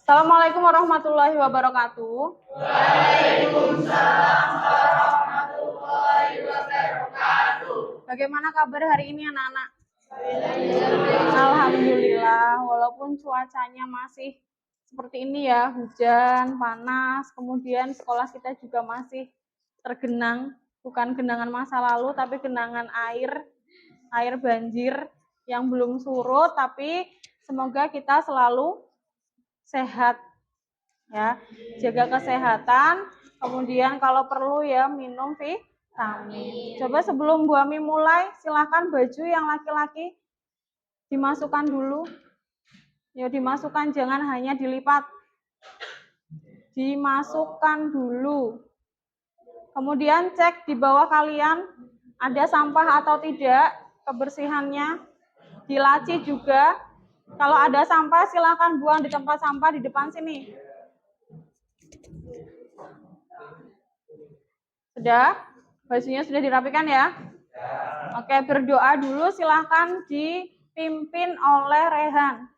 Assalamualaikum warahmatullahi wabarakatuh. Waalaikumsalam warahmatullahi wabarakatuh. Bagaimana kabar hari ini anak-anak? Alhamdulillah, walaupun cuacanya masih seperti ini ya, hujan, panas, kemudian sekolah kita juga masih tergenang, bukan genangan masa lalu, tapi genangan air banjir yang belum surut, tapi semoga kita selalu sehat, ya, jaga kesehatan, kemudian kalau perlu ya minum vitamin. Coba sebelum Bu Ami mulai, silakan baju yang laki-laki dimasukkan dulu. Ya, dimasukkan, jangan hanya dilipat. Dimasukkan dulu. Kemudian cek di bawah kalian ada sampah atau tidak, kebersihannya. Di laci juga. Kalau ada sampah silakan buang di tempat sampah di depan sini. Sudah? Bajunya sudah dirapikan ya? Oke, berdoa dulu, silahkan dipimpin oleh Rehan.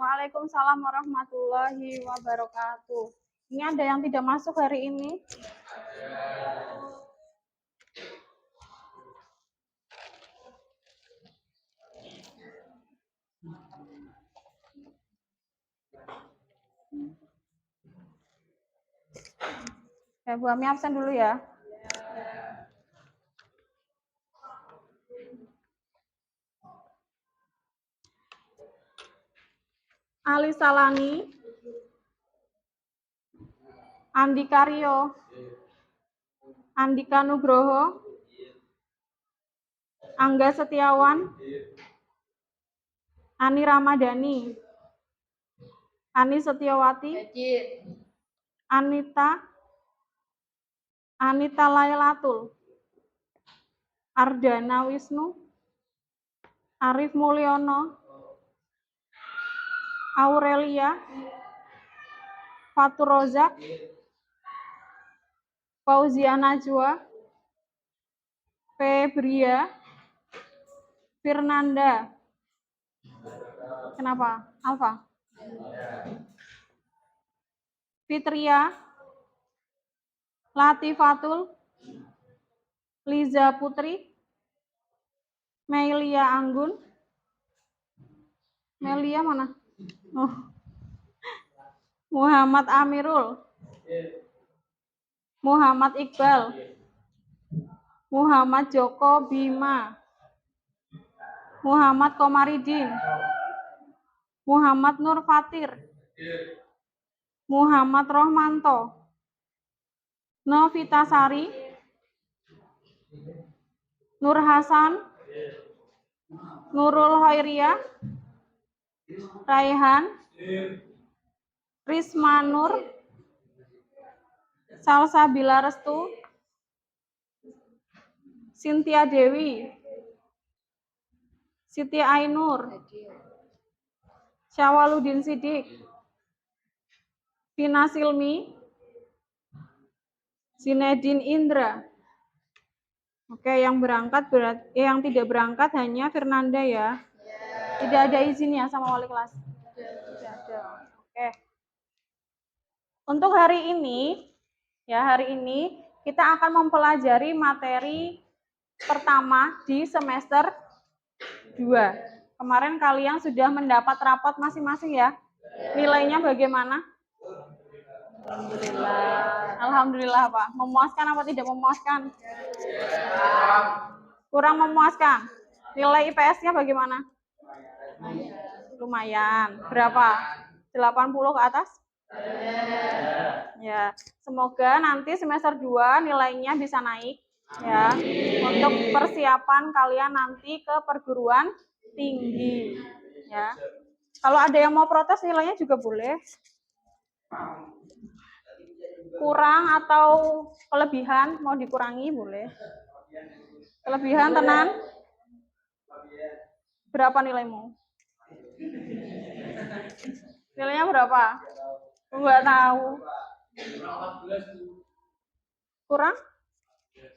Waalaikumsalam warahmatullahi wabarakatuh. Ini ada yang tidak masuk hari ini? Ya, Bu Ami absen dulu ya. Ali Salani, Andika Rio, Andika Nugroho, Angga Setiawan, Ani Ramadhani, Ani Setiawati, Anita Lailatul, Ardana Wisnu, Arif Mulyono, Aurelia, Fatur Rozak, Fauzia Najwa, Febria, Firnanda. Kenapa? Alfa. Fitria, Latifatul, Liza Putri, Melia Anggun. Melia mana? Oh. Muhammad Amirul, Muhammad Iqbal, Muhammad Joko Bima, Muhammad Komaridin, Muhammad Nur Fatir, Muhammad Rohmanto, Novita Sari, Nur Hasan, Nurul Hoiria, Raihan, Risma Nur, Salsabila Restu, Cynthia Dewi, Siti Ainur, Syawaludin Sidik, Vina Silmi, Zinedine Indra. Oke, yang berangkat yang tidak berangkat hanya Fernanda ya. Tidak ada izin ya sama wali kelas. Tidak ada. Oke. Untuk hari ini kita akan mempelajari materi pertama di semester 2. Kemarin kalian sudah mendapat rapot masing-masing ya? Nilainya bagaimana? Alhamdulillah, Pak. Memuaskan apa tidak memuaskan? Kurang memuaskan. Nilai IPS-nya bagaimana? Lumayan. Berapa? 80 ke atas? Ya, semoga nanti semester 2 nilainya bisa naik ya. Untuk persiapan kalian nanti ke perguruan tinggi ya. Kalau ada yang mau protes nilainya juga boleh. Kurang atau kelebihan mau dikurangi boleh. Kelebihan tenan? Berapa nilaimu? Nilainya berapa? Enggak tahu. Kurang?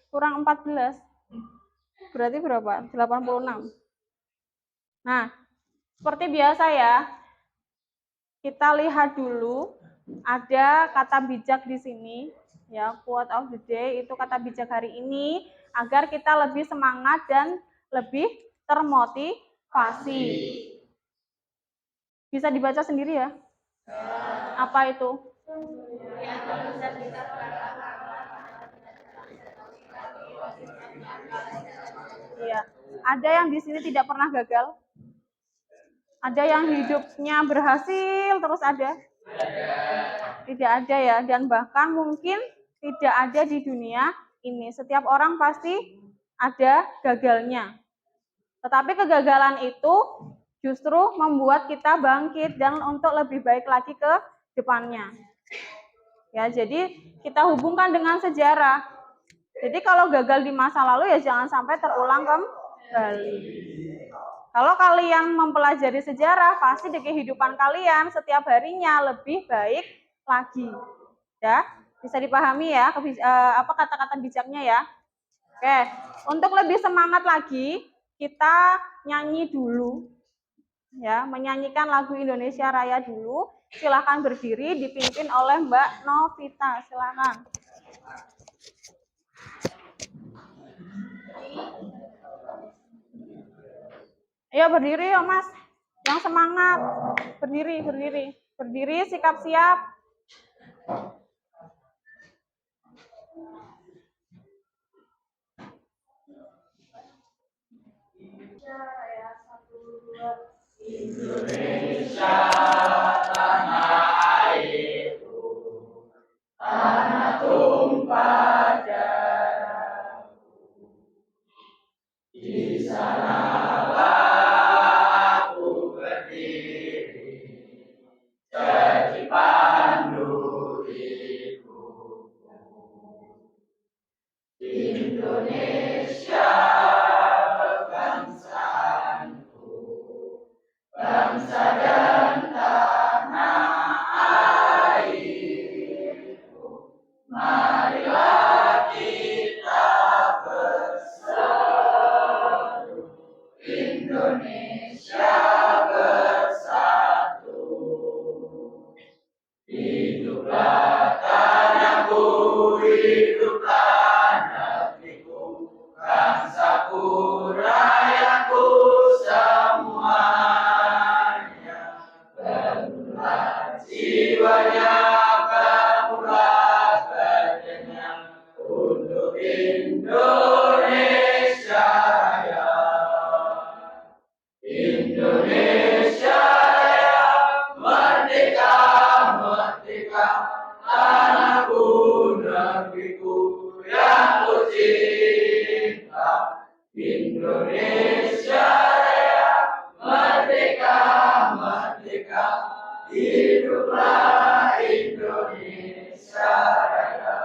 Kurang 14. Berarti berapa? 86. Nah, seperti biasa ya. Kita lihat dulu ada kata bijak di sini ya, quote of the day itu kata bijak hari ini agar kita lebih semangat dan lebih termotivasi. Bisa dibaca sendiri ya? Apa itu? Iya. Ada yang di sini tidak pernah gagal? Ada yang hidupnya berhasil terus ada? Tidak ada ya, dan bahkan mungkin tidak ada di dunia ini. Setiap orang pasti ada gagalnya. Tetapi kegagalan itu justru membuat kita bangkit dan untuk lebih baik lagi ke depannya. Ya, jadi kita hubungkan dengan sejarah. Jadi kalau gagal di masa lalu ya jangan sampai terulang kembali. Kalau kalian mempelajari sejarah, pasti di kehidupan kalian setiap harinya lebih baik lagi. Ya, bisa dipahami ya apa kata-kata bijaknya ya. Oke, untuk lebih semangat lagi, kita nyanyi dulu. Ya, menyanyikan lagu Indonesia Raya dulu. Silakan berdiri dipimpin oleh Mbak Novita. Silakan. Ayo berdiri ya Mas, yang semangat. Berdiri, berdiri. Berdiri, sikap siap. Indonesia tanah airku, tanah tumpah darahku. Di sanalah aku berdiri, jadi pandu hidupku. Indonesia bangsaanku, bangsa dan tanah airku. Marilah kita bersatu, Indonesia bersatu. Hiduplah tanahku, hiduplah negeriku, bangsaku, rakyatku semuanya. Bangunlah jiwanya, bangunlah badannya untuk Indonesia Raya. Indonesia Raya, merdeka, merdeka, tanahku, negeriku yang ku cinta. Indonesia Raya, merdeka, merdeka, hiduplah Indonesia Raya.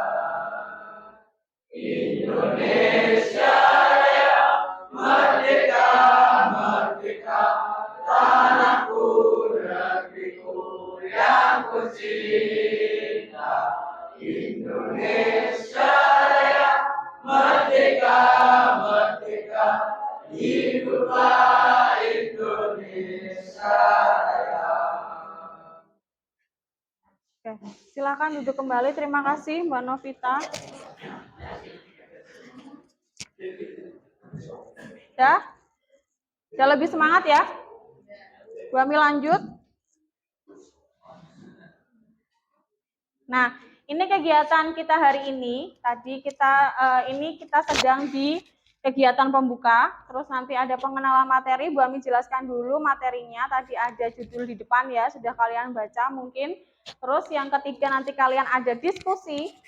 Indonesia Raya, merdeka, merdeka, tanahku, negeriku yang ku cinta. Indonesia Raya, merdeka, merdeka, hiduplah Indonesia Raya. Oke, silakan duduk kembali. Terima kasih Mbak Novita. Ya, udah lebih semangat ya. Bu Ami lanjut. Nah, Ini kegiatan kita hari ini. Tadi kita sedang di kegiatan pembuka. Terus nanti ada pengenalan materi. Bu Ami jelaskan dulu materinya. Tadi ada judul di depan ya, sudah kalian baca mungkin. Terus yang ketiga nanti kalian ada diskusi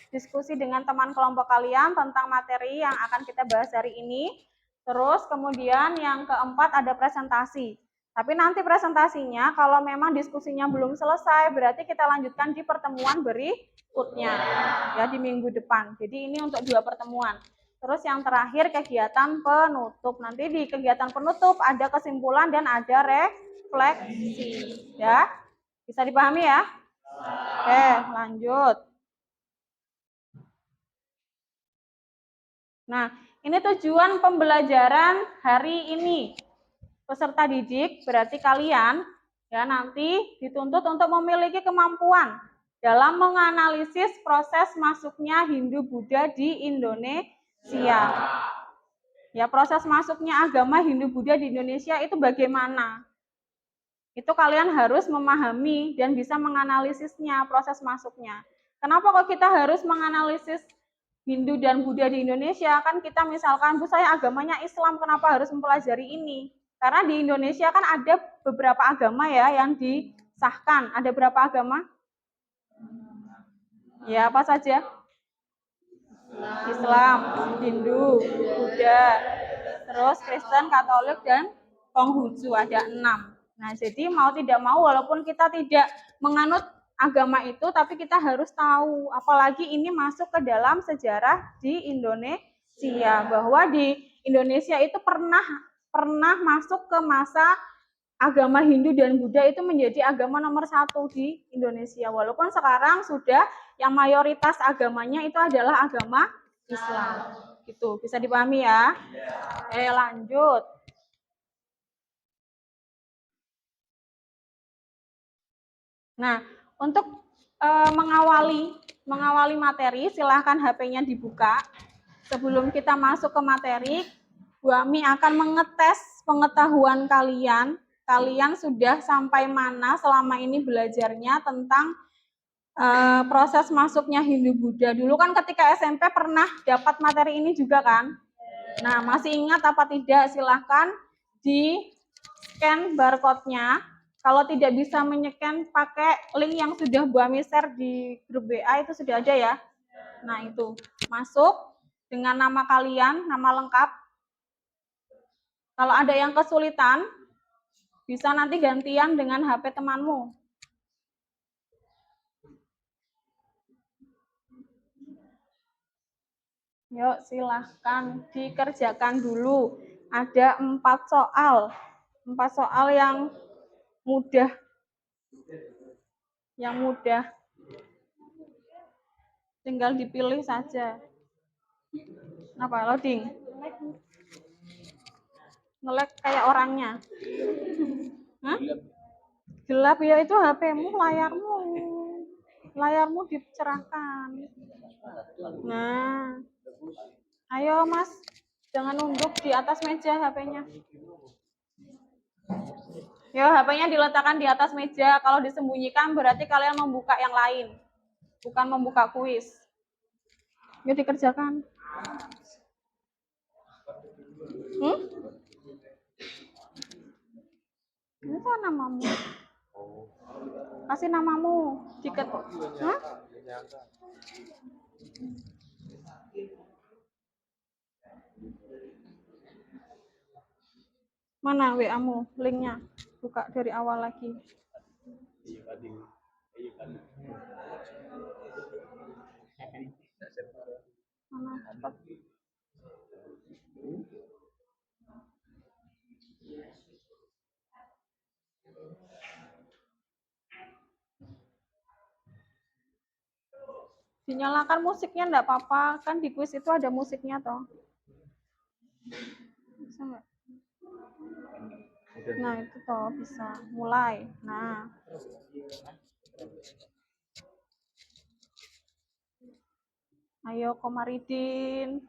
dengan teman kelompok kalian tentang materi yang akan kita bahas hari ini. Terus kemudian yang keempat ada presentasi. Tapi nanti presentasinya kalau memang diskusinya belum selesai, berarti kita lanjutkan di pertemuan berikutnya, ya di minggu depan. Jadi ini untuk 2 pertemuan. Terus yang terakhir kegiatan penutup. Nanti di kegiatan penutup ada kesimpulan dan ada refleksi, ya. Bisa dipahami ya? Oke, lanjut. Nah, ini tujuan pembelajaran hari ini. Peserta didik berarti kalian ya nanti dituntut untuk memiliki kemampuan dalam menganalisis proses masuknya Hindu-Buddha di Indonesia. Ya, proses masuknya agama Hindu-Buddha di Indonesia itu bagaimana? Itu kalian harus memahami dan bisa menganalisisnya, proses masuknya. Kenapa kok kita harus menganalisis Hindu dan Buddha di Indonesia? Kan kita misalkan, Bu saya agamanya Islam, kenapa harus mempelajari ini? Karena di Indonesia kan ada beberapa agama ya yang disahkan. Ada berapa agama? Ya, apa saja? Islam, Hindu, Buddha, terus Kristen, Katolik, dan Konghucu, ada 6. Nah, jadi mau tidak mau walaupun kita tidak menganut agama itu, tapi kita harus tahu, apalagi ini masuk ke dalam sejarah di Indonesia, bahwa di Indonesia itu pernah masuk ke masa agama Hindu dan Buddha itu menjadi agama nomor 1 di Indonesia. Walaupun sekarang sudah yang mayoritas agamanya itu adalah agama Islam. Gitu, bisa dipahami ya? Lanjut. Nah, untuk mengawali materi, silahkan HP-nya dibuka. Sebelum kita masuk ke materi, Bu Ami akan mengetes pengetahuan kalian. Kalian sudah sampai mana selama ini belajarnya tentang proses masuknya Hindu-Buddha. Dulu kan ketika SMP pernah dapat materi ini juga kan? Nah, masih ingat apa tidak? Silahkan di-scan barcode-nya. Kalau tidak bisa menyekan, pakai link yang sudah Bu Ami share di grup WA, itu sudah ada ya. Nah, itu. Masuk dengan nama kalian, nama lengkap. Kalau ada yang kesulitan, bisa nanti gantian dengan HP temanmu. Yuk, silahkan dikerjakan dulu. Ada 4 soal. 4 soal yang mudah. Yang mudah. Tinggal dipilih saja. Apa, loading? Nge-lag kayak orangnya. Hah? Gelap ya, itu HP-mu, layarmu dicerahkan. Nah, ayo Mas, jangan nunduk di atas meja HP-nya. Ya, HP-nya diletakkan di atas meja. Kalau disembunyikan berarti kalian membuka yang lain, bukan membuka kuis. Yuk dikerjakan. Ini kan namamu. Kasih namamu. Mana WA-mu? Linknya. Buka dari awal lagi. Mana? Cepat. Dinyalakan musiknya enggak apa-apa, kan di kuis itu ada musiknya toh. Bisa enggak? Nah, itu toh bisa. Mulai. Nah. Ayo Komaridin.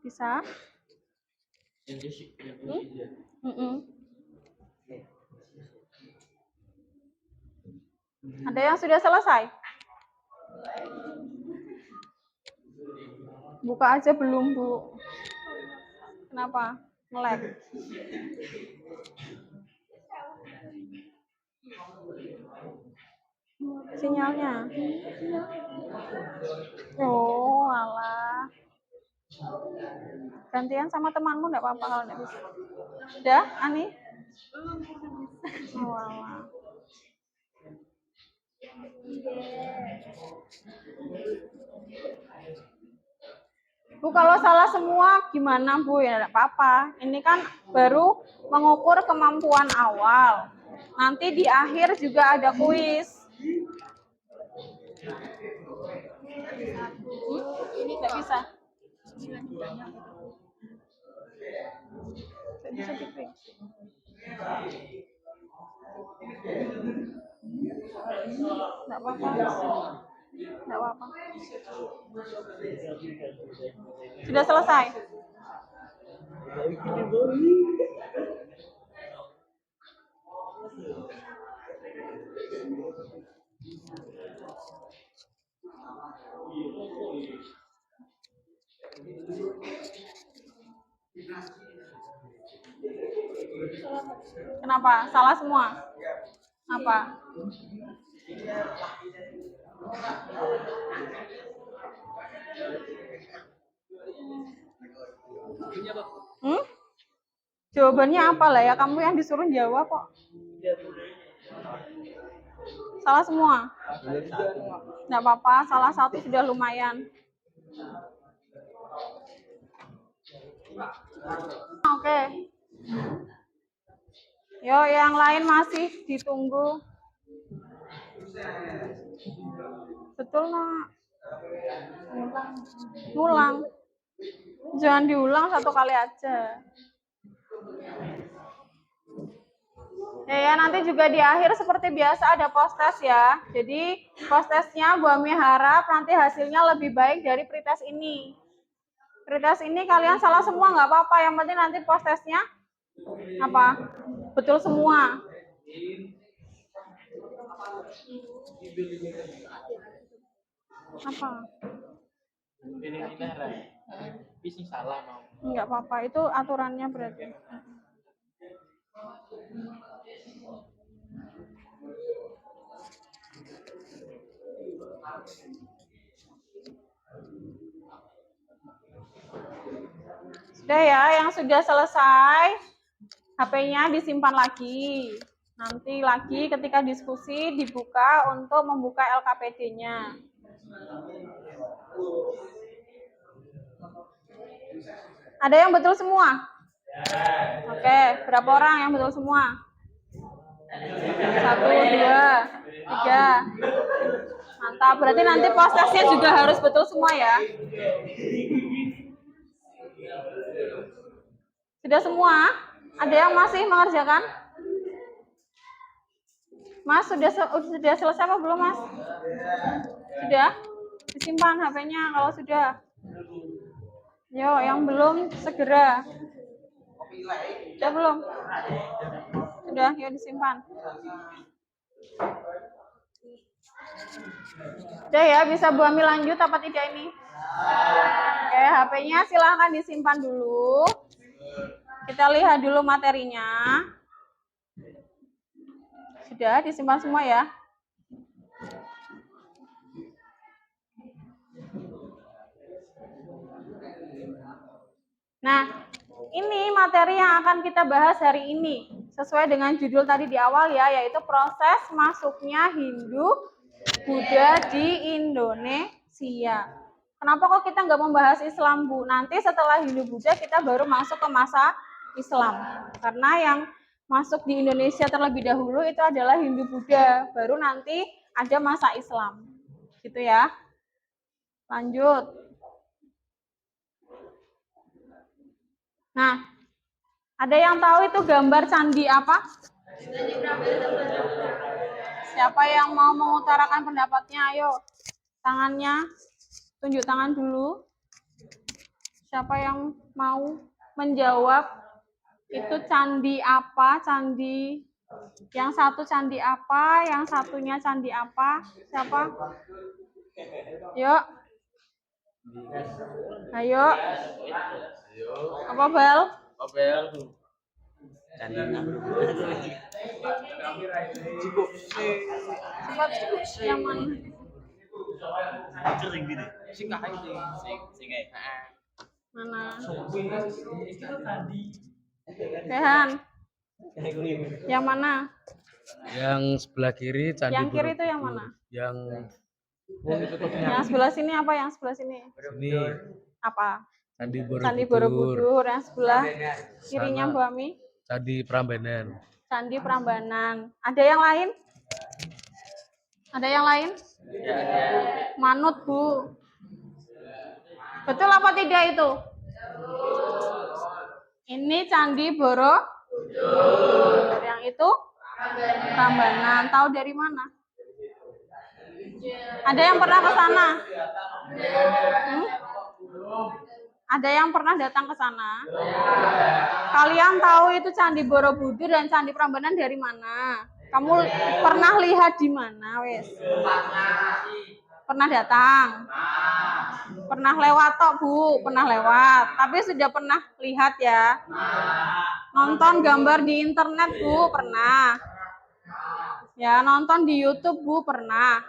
Bisa? Ada yang sudah selesai? Buka aja belum, Bu. Kenapa? Nge-lag. Sinyalnya. Oh, alah. Gantian sama temanmu enggak apa-apa kalau enggak bisa. Udah, Ani? Oh, alah. Bu, kalau salah semua gimana, Bu? Ya enggak apa-apa. Ini kan baru mengukur kemampuan awal. Nanti di akhir juga ada kuis. Ini nggak bisa. Nggak bisa di-print. Nggak apa-apa. Nggak apa-apa. Sudah selesai? Kenapa? Salah semua? Apa? Jawabannya apa lah ya? Kamu yang disuruh jawab kok. Salah semua? Nggak apa-apa, salah satu sudah lumayan. Oke. Yo, yang lain masih ditunggu. Betul, Nak. Ngulang. Jangan diulang satu kali aja. Ya, nanti juga di akhir seperti biasa ada post-test ya. Jadi post-testnya Bu Ami harap nanti hasilnya lebih baik dari pretest ini. Pretest ini kalian salah semua nggak apa-apa, yang penting nanti post-testnya apa? Betul semua. Apa? Ini salah mau. Nggak apa-apa, itu aturannya berarti. Sudah ya, yang sudah selesai, HP-nya disimpan lagi. Nanti lagi ketika diskusi dibuka untuk membuka LKPD-nya. Ada yang betul semua? Oke, berapa orang yang betul semua? 1, 2, 3. Mantap, berarti nanti post-testnya juga harus betul semua ya. Sudah semua? Ada yang masih mengerjakan? Mas, sudah selesai apa belum, Mas? Sudah? Disimpan HP-nya kalau sudah. Yo, yang belum segera. Sudah belum? Sudah, yuk disimpan. Udah ya, bisa Bu Ami lanjut apa tidak ini? Oke, HP-nya silahkan disimpan dulu. Kita lihat dulu materinya. Sudah disimpan semua ya? Nah, ini materi yang akan kita bahas hari ini. Sesuai dengan judul tadi di awal ya, yaitu proses masuknya Hindu Buddha di Indonesia. Kenapa kok kita nggak membahas Islam, Bu? Nanti setelah Hindu Buddha kita baru masuk ke masa Islam. Karena yang masuk di Indonesia terlebih dahulu itu adalah Hindu Buddha. Baru nanti ada masa Islam. Gitu ya. Lanjut. Nah, ada yang tahu itu gambar candi apa? Siapa yang mau mengutarakan pendapatnya? Ayo, tangannya, tunjuk tangan dulu. Siapa yang mau menjawab itu candi apa? Candi Yang satu candi apa? Yang satunya candi apa? Siapa? Yuk. Ayo. Apa Bel? Obel. Cepat yang mana? Sing kae sing Mana? Rehan. Yang mana? Yang sebelah kiri Candi Yang kiri itu Borobudur. yang mana? Yang Yang sebelah sini apa? Yang sebelah sini? sini Apa? Candi Borobudur. Candi Borobudur. Yang sebelah kirinya Bu Ami? Candi Prambanan. Candi Prambanan. Ada yang lain? Ada yang lain? Manut, Bu. Betul apa tidak itu? Ini Candi Borobudur. Yang itu Prambanan. Tahu dari mana? Ada yang pernah ke sana? Ada yang pernah datang ke sana? Kalian tahu itu Candi Borobudur dan Candi Prambanan dari mana? Kamu pernah lihat di mana, wes? Pernah datang? Pernah lewat tok, Bu? Pernah lewat. Tapi sudah pernah lihat ya? Nonton gambar di internet, Bu? Pernah. Ya, nonton di YouTube, Bu? Pernah.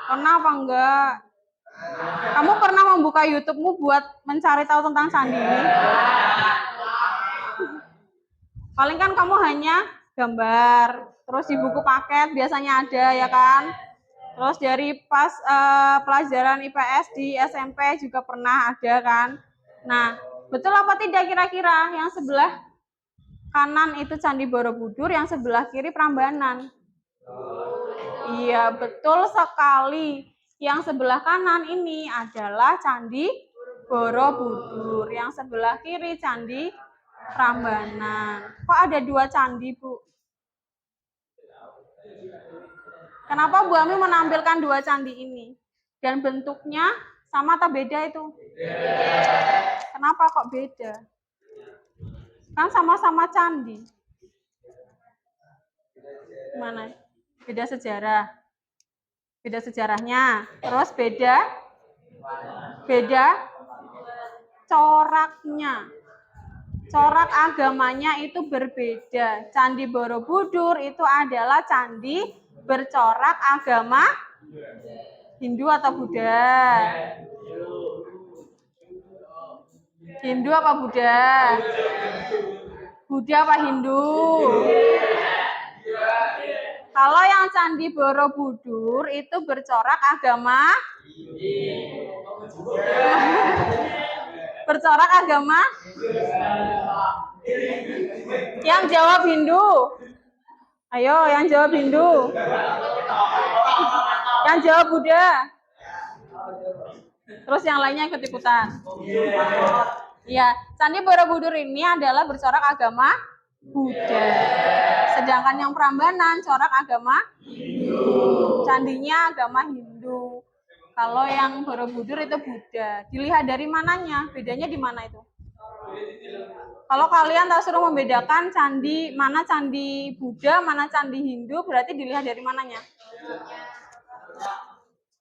Pernah apa enggak? Kamu pernah membuka YouTube-mu buat mencari tahu tentang candi ini? Paling kan kamu hanya gambar, terus di buku paket biasanya ada ya kan? Terus dari pas pelajaran IPS di SMP juga pernah ada kan? Nah, betul apa tidak kira-kira yang sebelah kanan itu Candi Borobudur, yang sebelah kiri Prambanan? Iya, betul sekali. Yang sebelah kanan ini adalah Candi Borobudur. Yang sebelah kiri Candi Prambanan. Kok ada dua candi, Bu? Kenapa Bu Ami menampilkan dua candi ini? Dan bentuknya sama atau beda itu? Kenapa kok beda? Kan sama-sama candi. Mana? Beda sejarah. Beda sejarahnya. Terus beda coraknya. Corak agamanya itu berbeda. Candi Borobudur itu adalah candi bercorak agama Hindu atau Buddha? Hindu apa Buddha? Buddha apa Hindu? Kalau yang Candi Borobudur itu bercorak agama bercorak agama yang jawab Hindu. Ayo, yang jawab Hindu. Yang jawab Buddha. Terus yang lainnya ikut ikutan. Ya, Candi Borobudur ini adalah bercorak agama Buddha. Sedangkan yang Prambanan corak agama Hindu. Candinya agama Hindu. Kalau yang Borobudur itu Buddha. Dilihat dari mananya? Bedanya di mana itu? Kalau kalian tak suruh membedakan candi, mana candi Buddha, mana candi Hindu, berarti dilihat dari mananya?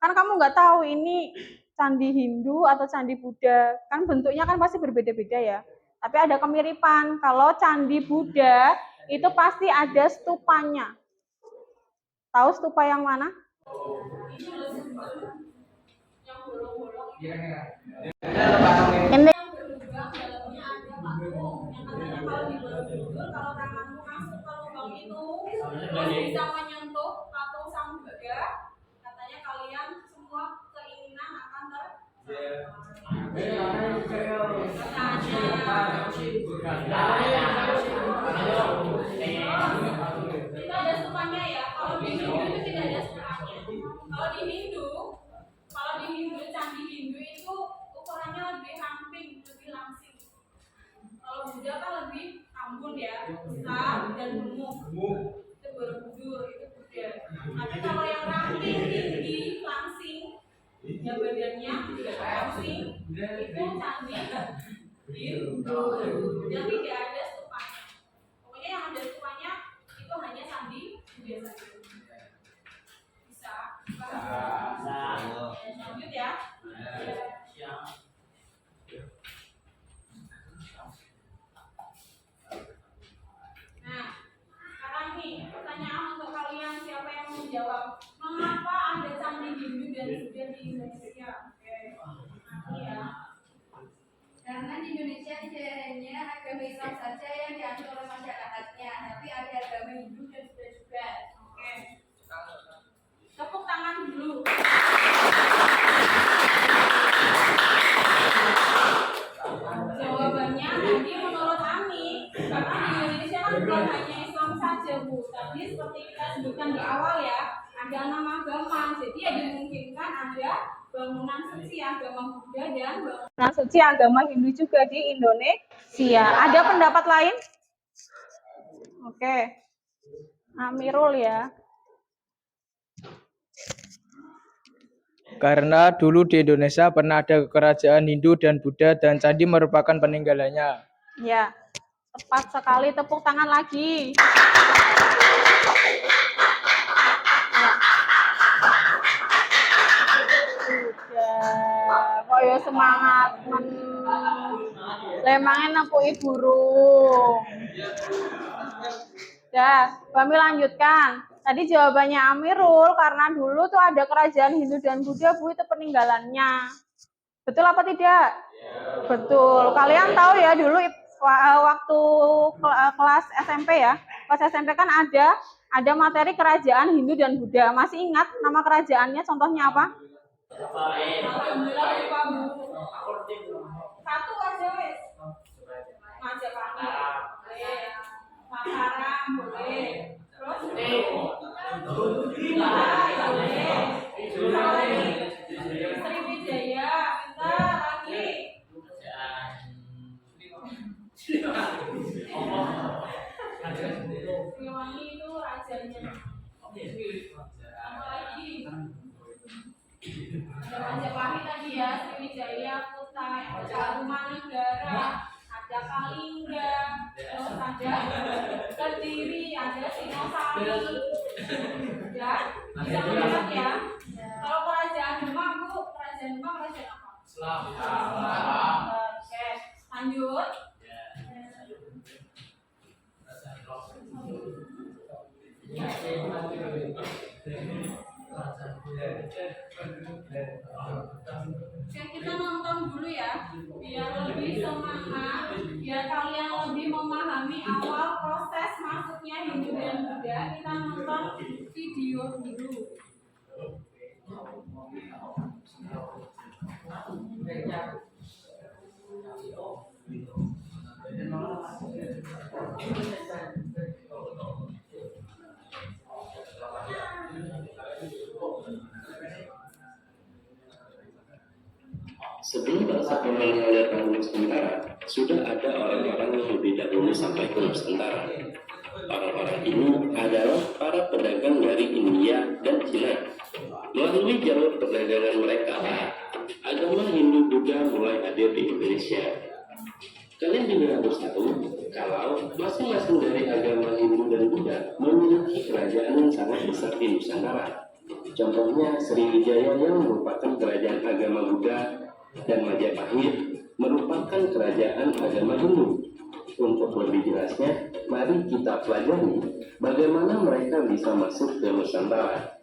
Kan kamu nggak tahu ini candi Hindu atau candi Buddha. Kan bentuknya kan pasti berbeda-beda ya. Tapi ada kemiripan. Kalau candi Buddha, itu pasti ada stupanya. Tahu stupa yang mana? Ini. Kalau tanganmu masuk ke lubang itu, bisa menyentuh patung Sang Buddha, katanya kalian semua keinginan akan itu ada stupanya ya. Kalau di Hindu itu tidak ada stupanya. Kalau di Hindu candi Hindu itu ukurannya lebih ramping, lebih langsing. Kalau Buddha kan lebih ambun ya, besar dan gemuk. Itu Borobudur, itu Buddha. Tapi kalau yang ramping, tinggi, langsing, ya badannya juga langsing, itu candi Hindu. Yang tidak ada stupanya. Pokoknya yang ada stupanya itu hanya yang dianut oleh masyarakatnya, tapi ada agama Hindu dan Buddha juga. Oke. Tepuk tangan dulu. Jawabannya tadi menurut Ami, karena di Indonesia kan bukan hanya Islam saja Bu, tadi seperti kita sebutkan di awal ya, ada 6 agama, jadi ya dimungkinkan ada bangunan suci agama Buddha dan bangunan suci agama Hindu juga di Indonesia. Ada pendapat lain? Oke, Amirul ya. Karena dulu di Indonesia pernah ada kerajaan Hindu dan Buddha dan candi merupakan peninggalannya. Ya, tepat sekali. Tepuk tangan lagi. Sudah. Kok ya semangat lemangin nepui burung. Ya, kami lanjutkan. Tadi jawabannya Amirul, karena dulu tuh ada kerajaan Hindu dan Buddha, Bu, itu peninggalannya. Betul apa tidak? Ya. Betul. Kalian tahu ya dulu waktu kelas SMP ya, kelas SMP kan ada materi kerajaan Hindu dan Buddha. Masih ingat nama kerajaannya? Contohnya apa? Satu aja wes. Majapahit. Boleh. Mataram boleh. Terus Sriwijaya, bentar lagi. Siliwangi itu rajanya. Apa lagi? Ada Majapahit tadi ya, Sriwijaya, Kutai, ada Tarumanegara, ada Kalingga, terus ada Kediri, ada Singosari. Ya, bisa melihat ya. Kalau kerajaan Demak, Bu, kerajaan Demak kerajaan apa? Islam. Oke, lanjut. Oke, kita nonton dulu ya, biar lebih semangat, biar kalian lebih memahami awal proses masuknya Hindu dan Buddha. Kita nonton video dulu. Sebelum bangsa Pemangku datang ke Nusantara, sudah ada orang-orang yang lebih dahulu sampai ke Nusantara. Orang-orang ini adalah para pedagang dari India dan Cina. Melalui jalur perdagangan mereka, agama Hindu Buddha mulai hadir di Indonesia. Kalian juga harus tahu kalau masing-masing dari agama Hindu dan Buddha memiliki kerajaan yang sangat besar di Nusantara. Contohnya Sriwijaya yang merupakan kerajaan agama Buddha dan Majapahit merupakan kerajaan agama Hindu. Untuk lebih jelasnya, mari kita pelajari bagaimana mereka bisa masuk ke Nusantara.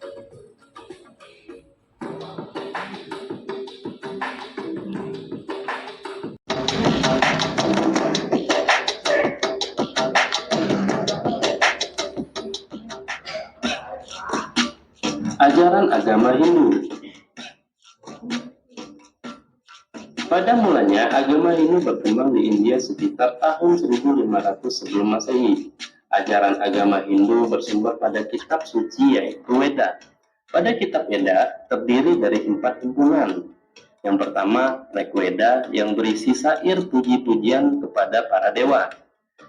Ajaran agama Hindu. Pada mulanya, agama Hindu berkembang di India sekitar tahun 1500 sebelum Masehi. Ajaran agama Hindu bersumber pada kitab suci yaitu Weda. Pada kitab Weda terdiri dari 4 himpunan. Yang pertama, Rigveda yang berisi syair puji-pujian kepada para dewa.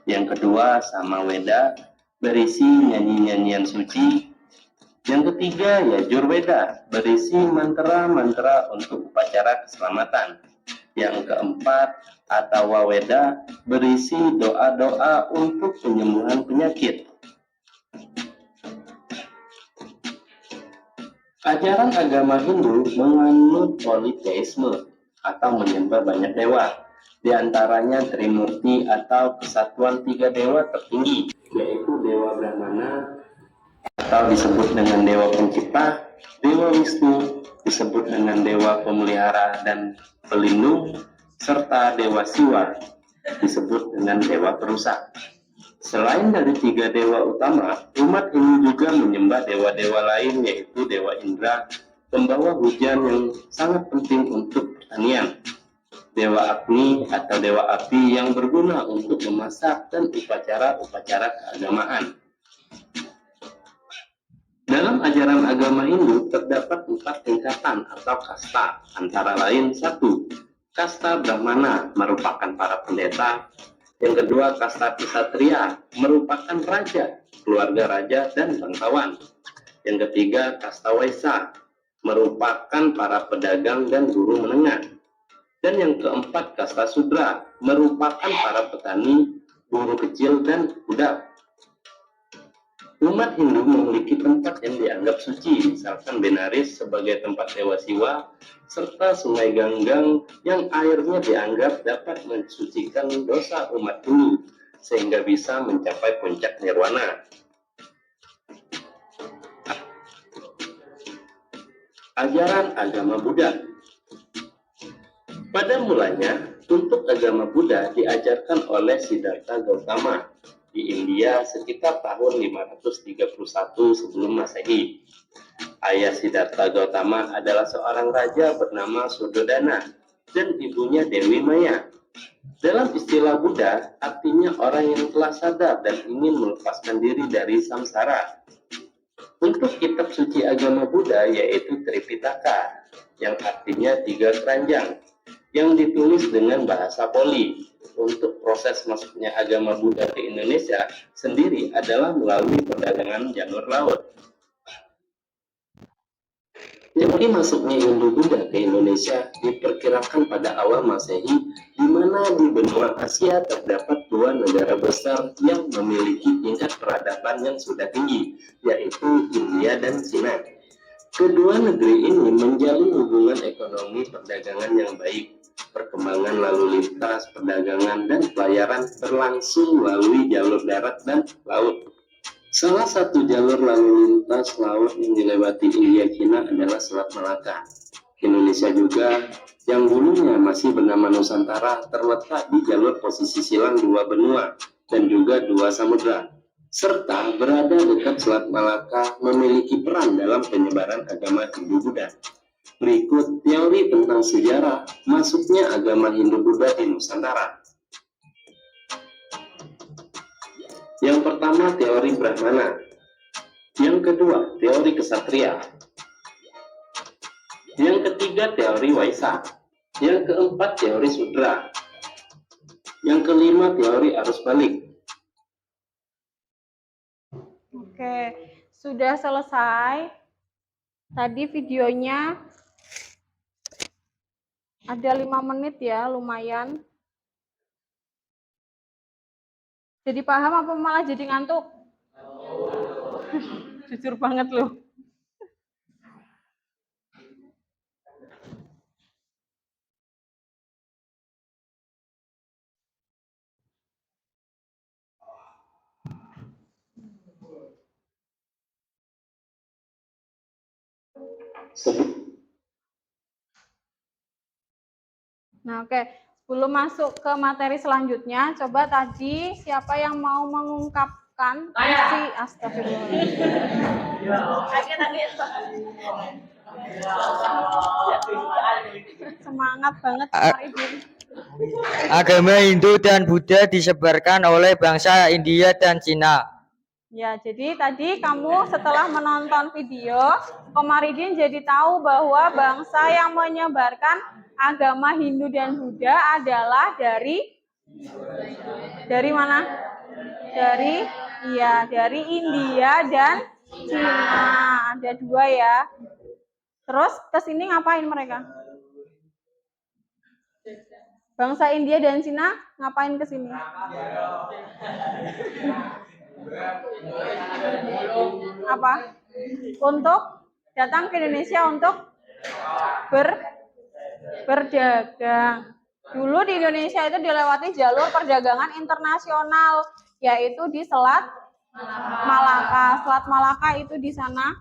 Yang kedua, Samaweda berisi nyanyi-nyanyian suci. Yang ketiga, Yajurveda berisi mantra-mantra untuk upacara keselamatan. Yang keempat, Atharvaveda berisi doa-doa untuk penyembuhan penyakit. Ajaran agama Hindu menganut politeisme atau menyembah banyak dewa. Di antaranya Trimurti atau kesatuan 3 dewa tertinggi, yaitu Dewa Brahmana atau disebut dengan Dewa Pencipta, Dewa Wisnu disebut dengan Dewa Pemelihara dan Pelindung, serta Dewa Siwa. disebut dengan dewa perusak. Selain dari 3 dewa utama, umat Hindu juga menyembah dewa-dewa lain, yaitu Dewa Indra, pembawa hujan yang sangat penting untuk pertanian, Dewa Agni atau Dewa Api yang berguna untuk memasak dan upacara-upacara keagamaan. Dalam ajaran agama Hindu terdapat 4 tingkatan atau kasta, antara lain 1. Kasta Brahmana merupakan para pendeta. Yang kedua, kasta Ksatria merupakan raja, keluarga raja, dan bangsawan. Yang ketiga, kasta Waisya merupakan para pedagang dan guru menengah. Dan yang keempat, kasta Sudra merupakan para petani, buruh kecil, dan budak. Umat Hindu memiliki tempat yang dianggap suci, misalkan Benares sebagai tempat Dewa Siwa, serta Sungai Ganggang yang airnya dianggap dapat mensucikan dosa umat Hindu, sehingga bisa mencapai puncak nirwana. Ajaran agama Buddha. Pada mulanya, untuk agama Buddha diajarkan oleh Siddhartha Gautama di India sekitar tahun 531 sebelum Masehi. Ayah Siddhartha Gautama adalah seorang raja bernama Suddhodana dan ibunya Dewi Maya. Dalam istilah Buddha, artinya orang yang telah sadar dan ingin melepaskan diri dari samsara. Untuk kitab suci agama Buddha yaitu Tripitaka, yang artinya 3 keranjang, yang ditulis dengan bahasa Pali. Untuk proses masuknya agama Buddha ke Indonesia sendiri adalah melalui perdagangan jalur laut. Teori masuknya Hindu Buddha ke Indonesia diperkirakan pada awal Masehi, di mana di benua Asia terdapat 2 negara besar yang memiliki tingkat peradaban yang sudah tinggi, yaitu India dan Cina. Kedua negeri ini menjalin hubungan ekonomi perdagangan yang baik. Perkembangan lalu lintas, perdagangan, dan pelayaran berlangsung melalui jalur darat dan laut. Salah satu jalur lalu lintas laut yang dilewati India Cina adalah Selat Malaka. Indonesia juga, yang dulunya masih bernama Nusantara, terletak di jalur posisi silang 2 benua dan juga 2 samudra, serta berada dekat Selat Malaka memiliki peran dalam penyebaran agama Hindu-Buddha. Berikut teori tentang sejarah masuknya agama Hindu-Buddha di Nusantara. Yang pertama, teori Brahmana. Yang kedua, teori Ksatria. Yang ketiga, teori Waisya. Yang keempat, teori Sudra. Yang kelima, teori arus balik. Oke, sudah selesai. Tadi videonya ada 5 menit ya, lumayan. Jadi paham apa malah jadi ngantuk? Jujur banget loh. Nah, oke. Sebelum masuk ke materi selanjutnya, coba tadi siapa yang mau mengungkapkan isi astagfirullah. Semangat banget Pak Ibu. Agama Hindu dan Buddha disebarkan oleh bangsa India dan Cina. Ya, jadi tadi kamu setelah menonton video, Komaridin jadi tahu bahwa bangsa yang menyebarkan agama Hindu dan Buddha adalah dari mana? Dari India dan Cina. Ada 2 ya. Terus ke sini ngapain mereka? Bangsa India dan Cina ngapain ke sini? Apa? Untuk datang ke Indonesia untuk berdagang. Dulu di Indonesia itu dilewati jalur perdagangan internasional, yaitu di Selat Malaka. Selat Malaka itu di sana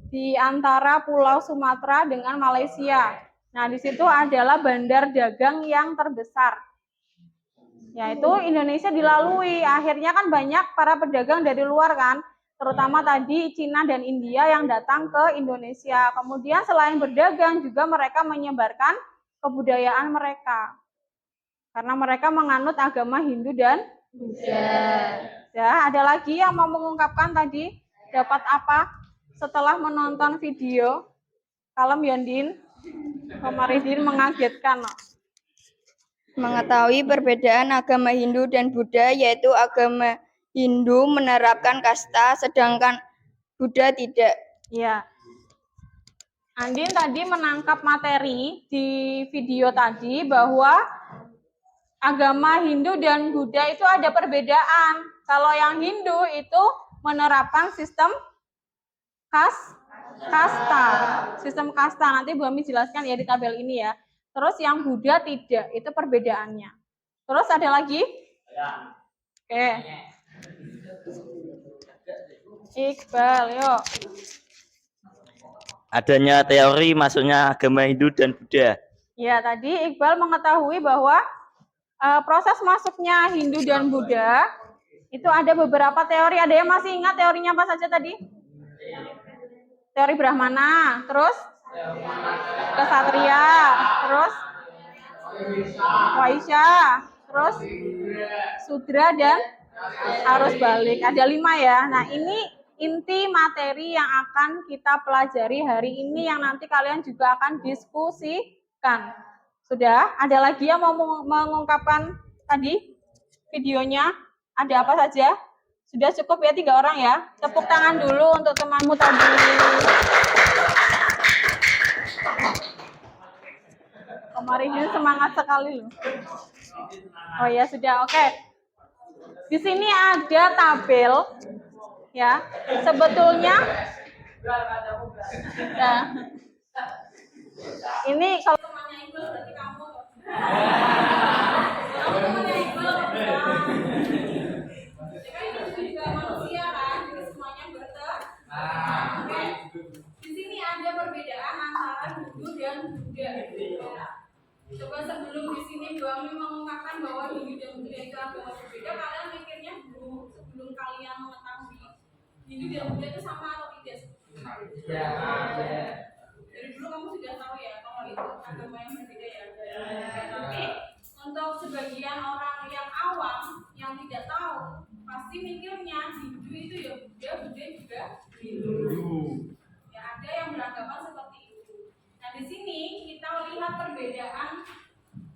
di antara Pulau Sumatera dengan Malaysia. Nah, di situ adalah bandar dagang yang terbesar. yaitu Indonesia dilalui. Akhirnya kan banyak para pedagang dari luar kan, terutama tadi Cina dan India yang datang ke Indonesia. Kemudian selain berdagang juga mereka menyebarkan kebudayaan mereka. Karena mereka menganut agama Hindu dan Buddha. Ya, ada lagi yang mau mengungkapkan tadi dapat apa setelah menonton video? Kalem Yandin, Komaridin mengagetkan. Mengetahui perbedaan agama Hindu dan Buddha, yaitu agama Hindu menerapkan kasta, sedangkan Buddha tidak. Ya. Andin tadi menangkap materi di video tadi bahwa agama Hindu dan Buddha itu ada perbedaan. Kalau yang Hindu itu menerapkan sistem kasta. Sistem kasta, nanti Bu Ami jelaskan ya di tabel ini ya. Terus yang Buddha tidak, itu perbedaannya. Terus ada lagi? Oke. Iqbal, yuk. Adanya teori masuknya agama Hindu dan Buddha. Ya, tadi Iqbal mengetahui bahwa proses masuknya Hindu dan Buddha itu ada beberapa teori. Ada yang masih ingat teorinya apa saja tadi? Teori Brahmana, terus Kesatria, terus Waisya, terus Sudra dan arus balik. Ada 5 ya. Nah, ini inti materi yang akan kita pelajari hari ini yang nanti kalian juga akan diskusikan. Sudah? Ada lagi yang mau mengungkapkan tadi videonya? Ada apa saja? Sudah cukup ya 3 orang ya? Tepuk tangan dulu untuk temanmu tadi. Kemarin ini semangat sekali loh. Oh ya sudah, oke. Di sini ada tabel ya. Sebetulnya nah, ini kalau Temannya Iqbal berarti kamu. Temannya Iqbal. Ini juga manusia kan, jadi semuanya Oke. Di sini ada perbedaan antara Hindu dan Buddha. Coba sebelum di sini Bu Ami mengungkapkan bahwa Hindu dan Buddha itu agama berbeda, kalian mikirnya dulu sebelum kalian mengetahui Hindu dan Buddha itu sama atau tidak? Dari dulu kamu sudah tahu ya kalau itu agama yang berbeda ya. Tapi untuk sebagian orang yang awam yang tidak tahu, pasti mikirnya Hindu itu ya Buddha, Buddha juga Hindu. Ya ada yang beragama seperti itu. Nah di sini kita lihat perbedaan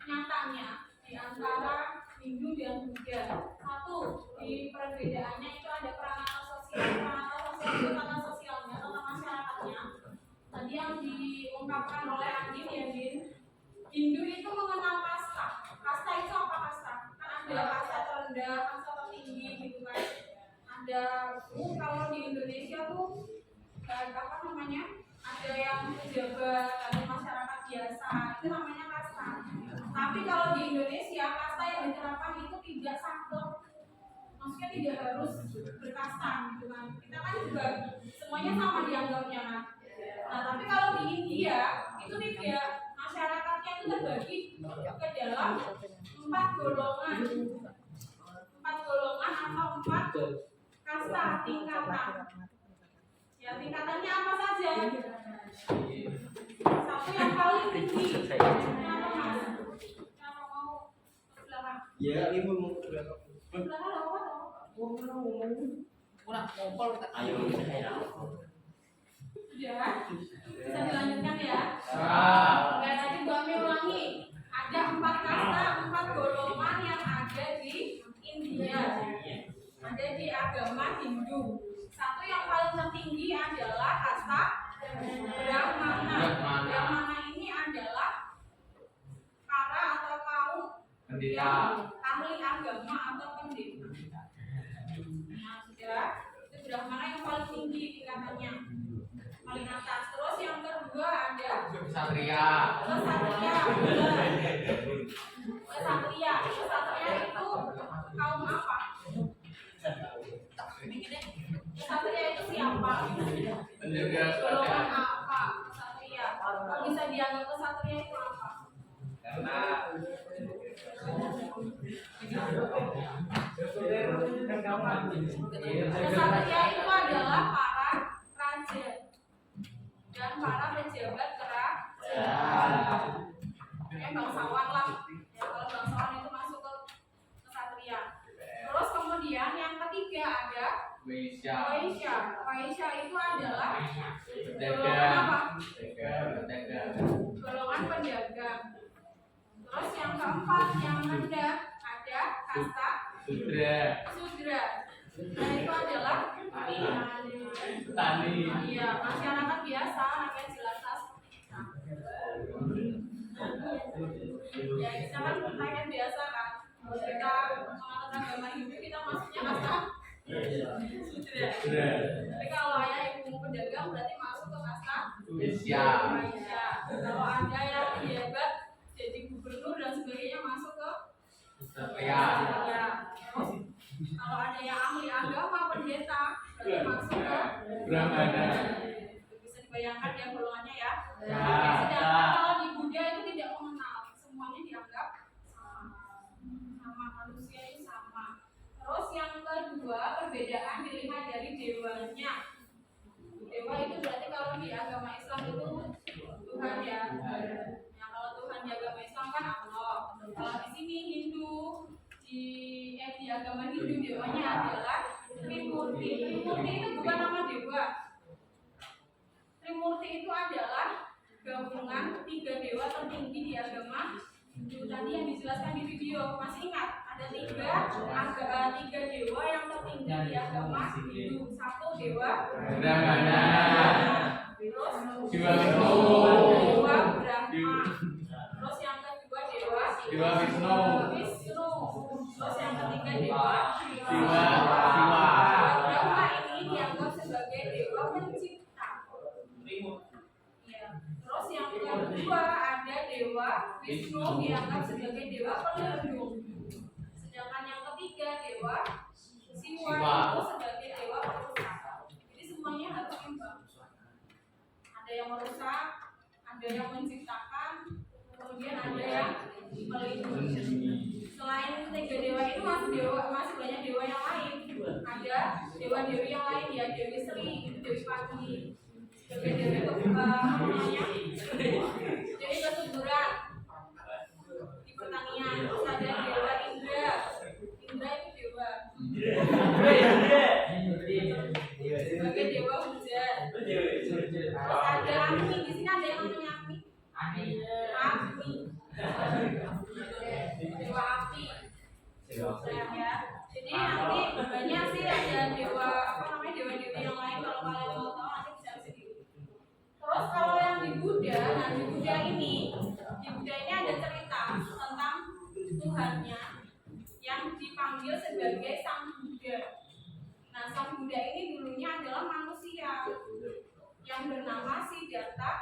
nyatanya di antara Hindu dan Buddha. Satu, di perbedaannya itu ada peranata sosial. Peranata sosial itu tata sosialnya, tata masyarakatnya. Tadi yang diungkapkan oleh Andin ya Din, Hindu itu mengenal kasta. Kasta itu apa kasta? Kan ada kasta terendah, kasta tertinggi gitu kan. Ada kalau di Indonesia tuh apa namanya? Ada yang pejabat, ada masyarakat biasa, itu namanya kasta. Tapi kalau di Indonesia kasta yang diterapkan itu tidak saklek. Maksudnya tidak harus berkasta gitu kan. Kita kan juga semuanya sama dianggapnya kan. Nah, tapi kalau di India itu tidak, masyarakatnya itu terbagi ke dalam 4 golongan. 4 golongan atau 4 kasta tingkatan. Ya, tingkatannya apa saja? Satu yang paling tinggi. Kenapa Mas? Kenapa mau ke belakang? Ya, ibu mau ke belakang. Belakang apa? Ayo. Sudah? Bisa dilanjutkan ya? Oke, tadi Bu Ami ulangi. Ada 4 kasta, 4 golongan yang ada di India. Ada di agama Hindu. Satu yang paling tertinggi adalah kasta Brahmana. Brahmana ini adalah para atau kaum yang ahli agama atau pendeta. Nah, sudah. Itu Brahmana yang paling tinggi tingkatannya. Paling atas. Terus yang kedua ada Kesatria. Kesatria itu kaum apa? Kesatria itu siapa? Golongan apa? Kesatria. Kalau bisa dianggap kesatria itu apa? apa? Kesatria itu adalah para raja dan para pejabat kerajaan. Kayak bangsawan lah. Ya, kalau bangsawan itu masuk ke kesatria. Terus kemudian yang ketiga ada Waisya. Waisya itu adalah golongan apa? Golongan pedagang. Terus yang keempat yang rendah ada kasta Sudra. Nah itu adalah petani. Iya, masyarakat biasa, rakyat jelata. Ya, kita kan rakyat biasa kan. Kalau kita menganut agama Hindu, kita masuknya kasta Sudra. Tapi kalau ayah ibu pedagang berarti masuk ke kasta Waisya. Kalau ada yang hebat jadi gubernur dan sebagainya masuk ke ya. Terus kalau ada yang ahli agama pendeta berarti masuk ke brahmana. Bisa dibayangkan ya golongannya ya. Sedangkan kalau di Buddha itu tidak mengenal, semuanya dianggap sama manusia itu sama. Terus yang kedua perbedaan dilihat dari dewanya. Dewa itu berarti kalau di agama Islam itu Tuhan ya. Kalau Tuhan di agama Islam kan Allah. Kalau di sini Hindu di agama Hindu dewanya adalah Trimurti. Trimurti itu bukan nama dewa. Trimurti itu adalah gabungan 3 dewa tertinggi di agama Hindu. Tadi yang dijelaskan di video masih ingat? Ada 3 dewa yang tertinggi di agama Hindu. 1 dewa Brahmana. Terus dewa Brahma. Terus yang kedua dewa Wisnu. Terus yang ketiga dewa Siwa. Brahma ini dianggap sebagai dewa pencipta. Ya. Terus yang kedua ada dewa Wisnu dianggap sebagai dewa pelindung. Sedangkan yang ketiga dewa Siwa itu sebagai dewa perusak. Jadi semuanya harus seimbang. Ada yang merusak, ada yang menciptakan, kemudian ada yang melindungi. Selain 3 dewa itu masih banyak dewa yang lain. Ada dewa-dewi yang lain ya, Dewi Sri, Dewi Pati, Dewi namanya Dewi kesuburan di pertanian. Terus ada dewa Indra. Indra itu dewa sebagai dewa hujan. Terus ada Agni, di sini ada yang namanya Agni. Dewa api. Ya. Jadi nanti banyak sih ada dewa dewa-dewi yang lain, kalau kalian mau tahu nanti bisa sendiri. Terus kalau yang di Buddha, di Buddha ini ada cerita tentang Tuhannya yang dipanggil sebagai Sang Buddha. Nah, Sang Buddha ini dulunya adalah manusia yang bernama Siddhartha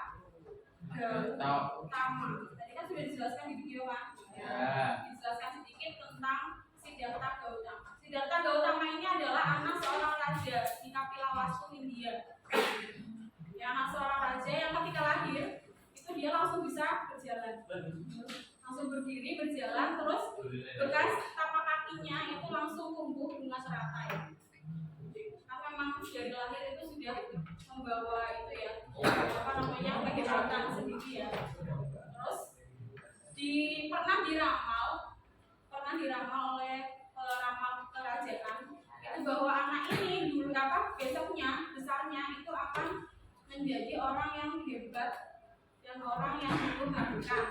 Gautama. Tadi kan sudah dijelaskan di video kan? Dijelaskan sedikit tentang Siddhartha Gautama. Siddhartha Gautama ini adalah anak seorang raja di Kapilawastu, India. Ya, anak seorang raja yang ketika lahir itu dia langsung bisa berjalan, langsung berdiri berjalan, terus bekas tapak kakinya itu langsung tumbuh dengan teratai. Karena memang dari lahir itu sudah membawa itu ya, kehebatan sendiri ya. Terus pernah diramal oleh peramal kerajaan itu bahwa anak ini dulu besarnya itu akan menjadi orang yang hebat dan orang yang dituhankan.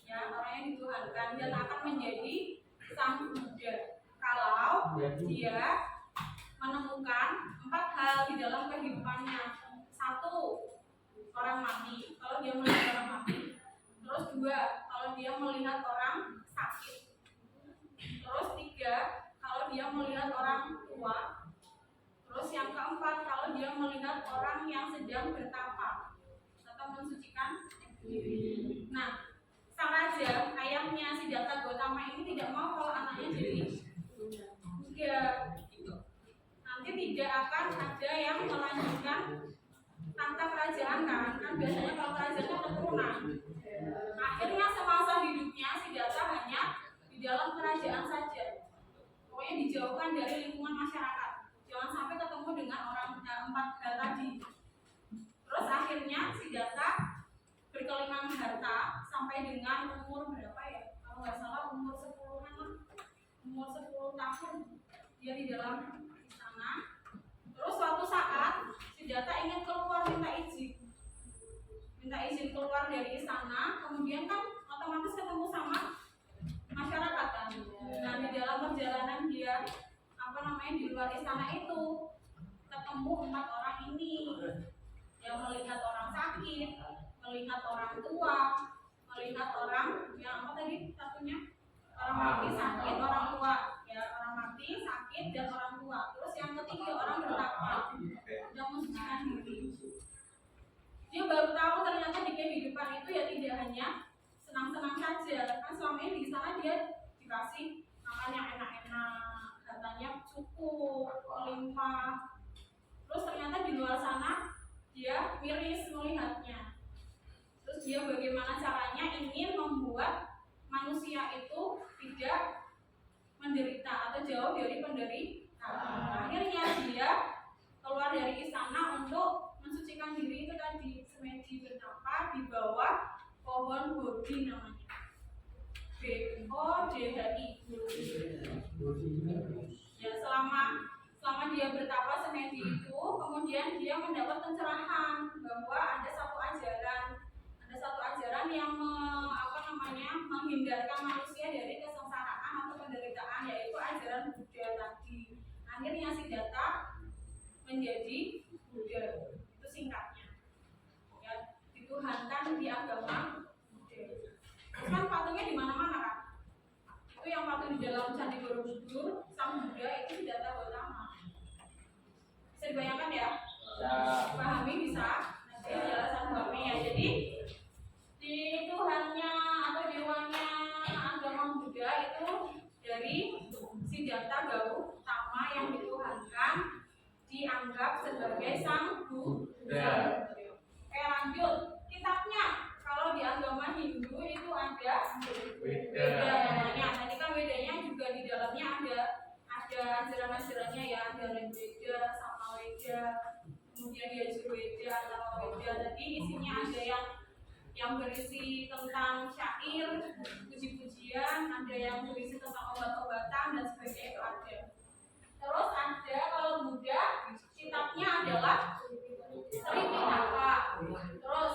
Ya, orang yang dituhankan dan akan menjadi Sang Buddha kalau dia menemukan 4 hal di dalam kehidupannya. 1, orang mati. Kalau dia melihat orang mati. Terus 2, kalau dia melihat orang sakit. Terus 3, kalau dia melihat orang tua. Terus yang keempat, kalau dia melihat orang yang sedang bertapa atau mensucikan diri. Nah, sang raja, ayahnya Siddhartha Gautama ini tidak mau kalau anaknya jadi Buddha. Nanti tidak akan ada yang melanjutkan tahta kerajaan kan biasanya kalau kerajaan kan keturunan. Akhirnya semasa hidupnya Siddhartha hanya di dalam kerajaan saja. Pokoknya dijauhkan dari lingkungan masyarakat. Jangan sampai ketemu dengan orang 4 hal tadi. Terus akhirnya Siddhartha berkelimang harta sampai dengan umur berapa ya? Kalau nggak salah umur 10 tahun dia di dalam istana. Terus suatu saat Siddhartha ingin keluar minta izin keluar dari istana, kemudian kan otomatis ketemu sama masyarakat kan. Nah di dalam perjalanan dia di luar istana itu ketemu 4 orang ini yang melihat orang sakit, melihat orang tua, melihat orang yang apa tadi satunya orang mati sakit, orang tua ya, orang mati sakit dan orang tua. Terus yang ketiga orang bertapa yang mensucikan diri. Dia baru tahu ternyata di kehidupan itu ya tidak hanya senang-senang saja. Kan selama ini di sana dia dikasih makan yang enak-enak, hartanya cukup, melimpah. Terus ternyata di luar sana dia miris melihatnya. Terus dia bagaimana caranya ingin membuat manusia itu tidak menderita atau jauh dari penderitaan. Akhirnya dia keluar dari istana untuk mensucikan diri itu tadi, semedi bertapa di bawah pohon bodhi namanya. BODHI. Ya, selama dia bertapa semedi itu, kemudian dia mendapat pencerahan bahwa ada satu ajaran yang menghindarkan manusia dari kesengsaraan atau penderitaan, yaitu ajaran Buddha tadi. Akhirnya Siddhartha menjadi Buddha, itu singkatnya. Ya, dituhankan di agama Buddha. Terus kan patungnya di mana-mana kan? Itu yang patung di dalam Candi Borobudur, Sang Buddha itu Siddhartha Gautama. Bisa dibayangkan ya? Pahami bisa? Nanti penjelasan Bami ya. Jadi di Tuhannya atau dewanya agama Buddha itu dari Siddhartha Gautama yang dituhankan dianggap sebagai Sang Buddha. Oke, lanjut. Kitabnya kalau di agama Hindu itu ada Weda namanya. Tadi kan Wedanya juga di dalamnya ada ajaran-ajarannya ya, ada Rigveda, Samaveda, kemudian Yajurveda, Atharvaveda. Tadi isinya ada yang berisi tentang syair, puji-pujian, ada yang berisi tentang obat-obatan dan sebagainya itu ada. Terus ada kalau Buddha kitabnya adalah Tripitaka. Terus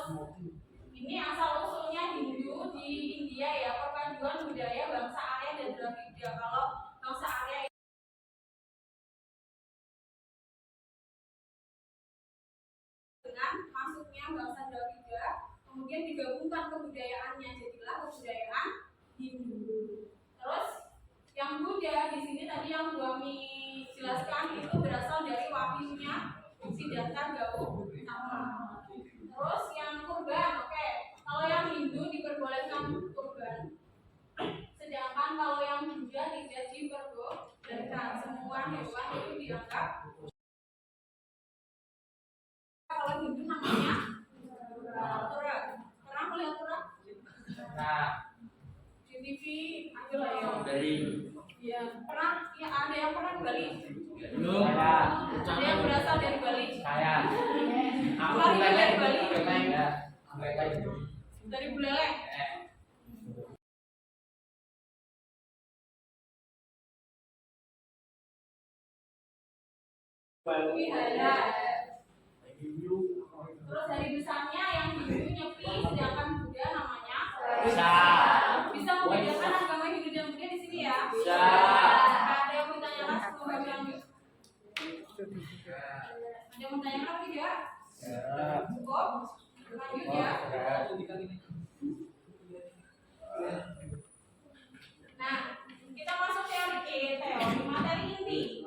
ini asal usulnya Hindu di India ya, perpaduan budaya bangsa Arya dan Dravida. Kalau bangsa Arya dengan masuknya bangsa Dravida, kemudian digabungkan kebudayaannya, jadilah kebudayaan Hindu. Terus yang Buddha di sini tadi yang Buami jelaskan itu berasal dari wahyunya Siddhartha Gautama. Terus yang kurban, oke. Kalau yang Hindu diperbolehkan kurban, sedangkan kalau yang Buddha tidak diperbolehkan. Semua hewan itu dianggap. Kalau Hindu namanya Tura. Pernah melihat Tura? Di TV ada lah ya. Dari Ya, pernah ya, ada yang pernah di Bali? belum. Ada yang berasal dari Bali? Saya. Aku Keluarga dari Bali? Mereka itu. Dari Buleleng? Wihara. Terus dari besarnya yang Hindu nyepi, sedangkan Buddha namanya Bisa. Bisa membedakan agama Hindu dan Buddha di sini ya? Bisa. Ada yang bertanyakan sebelum kami lanjut? Ada yang bertanyakan tidak? Cukup? Lanjut ya. Nah, kita masuk teori materi inti.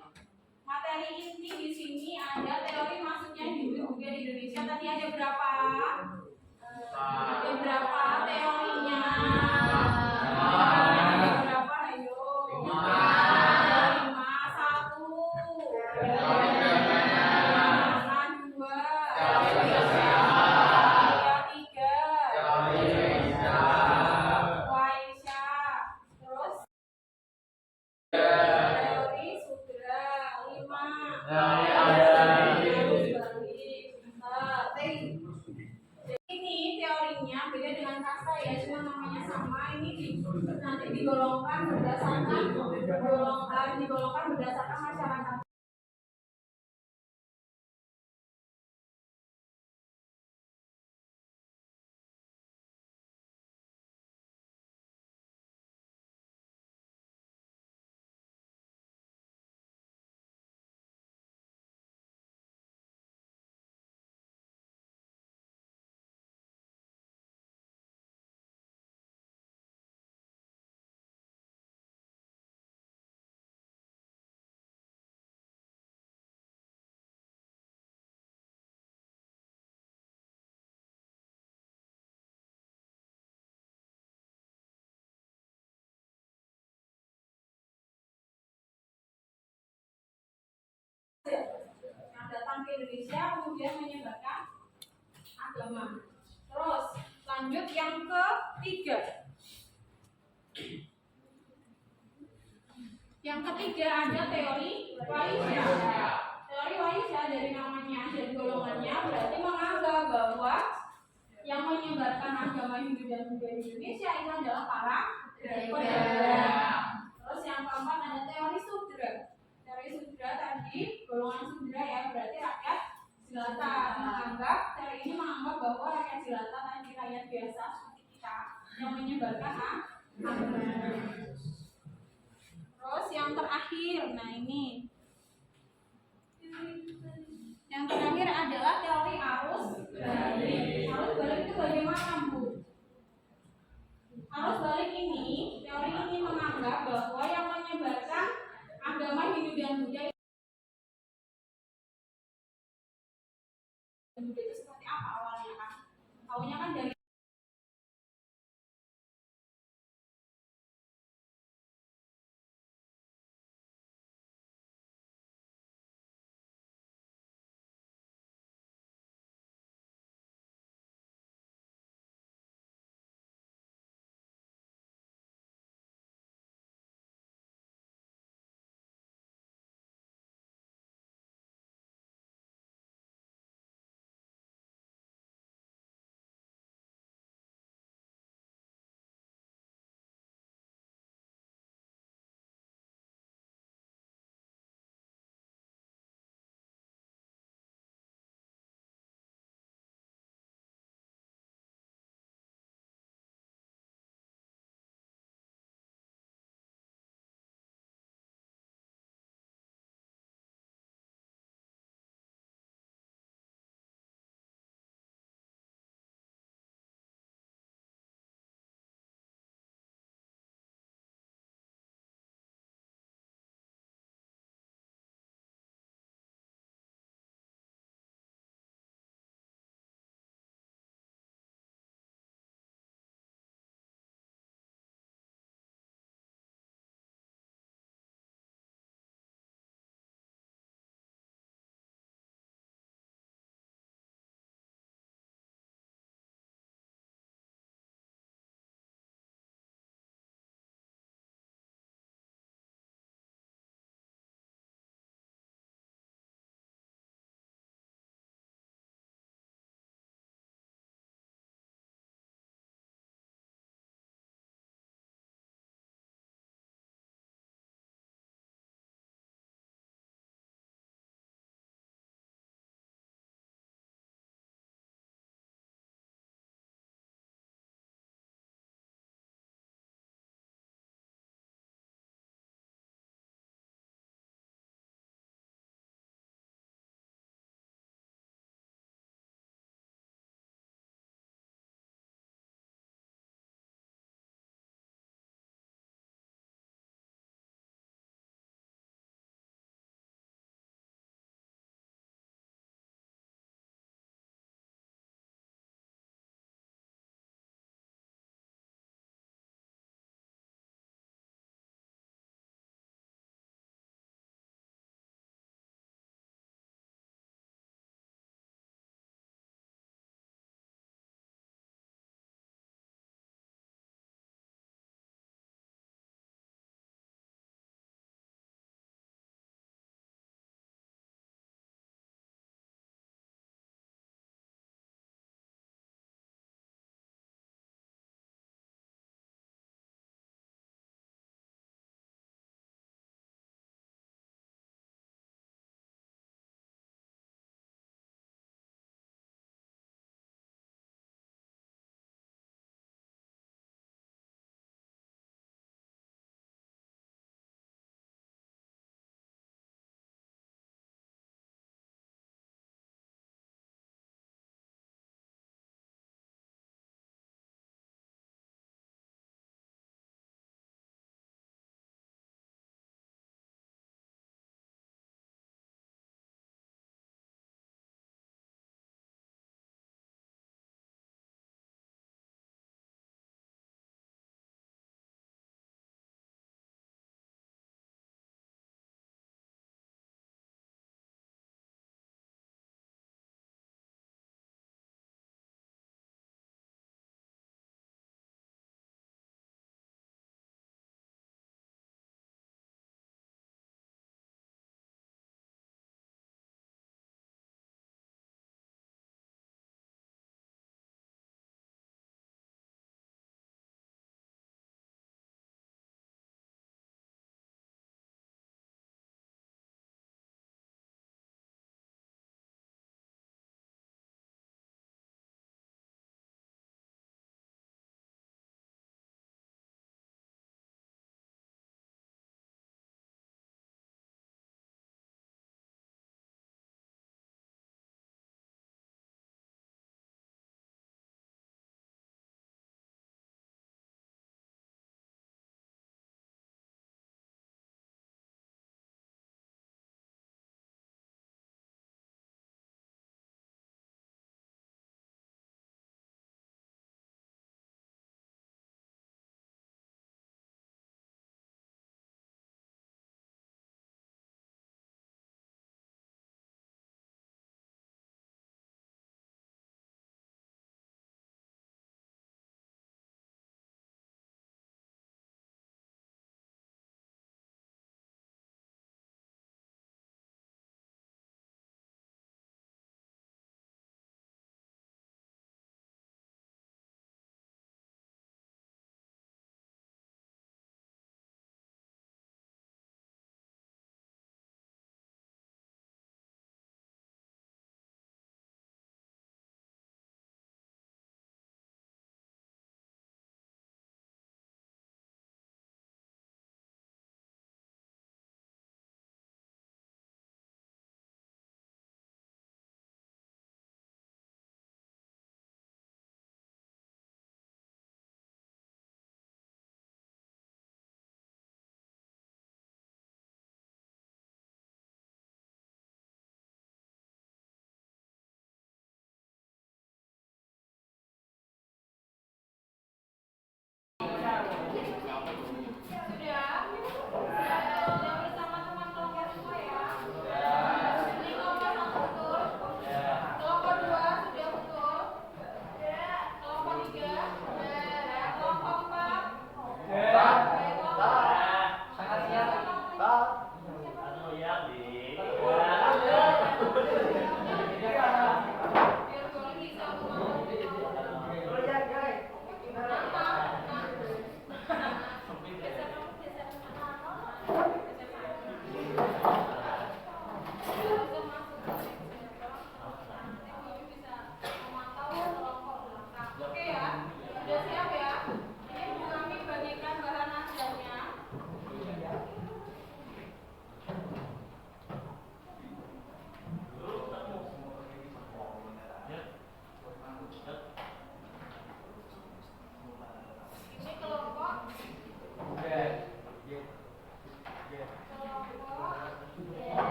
Materi inti di sini ada teori masuknya Hindu Buddha di Indonesia. Tadi ada berapa? Ada berapa teorinya? Ada berapa? Ayo. 5, 1. 2. 3. Waisya. Terus teori Ini teorinya beda dengan kasta ya, cuma namanya sama. Ini nanti digolongkan berdasarkan masyarakat. Yang datang ke Indonesia kemudian menyebarkan agama. Terus lanjut yang ketiga. Yang ketiga ada teori Waisya. Teori Waisya dari namanya dan golongannya berarti menganggap bahwa yang menyebarkan agama Hindu dan Buddha di Indonesia itu adalah para pedagang. Terus yang keempat ada teori Sudra. Teori Sudra tadi golongan Sudra ya, berarti rakyat jelata. Teori ini menganggap bahwa rakyat jelata tadi rakyat biasa seperti kita yang menyebarkan agama. Terus yang terakhir, nah ini yang terakhir adalah teori arus balik. Arus balik itu bagaimana, Bu? Arus balik ini, teori ini menganggap bahwa yang menyebarkan agama Hindu dan Buddha itu seperti apa awalnya kan? Awalnya kan dari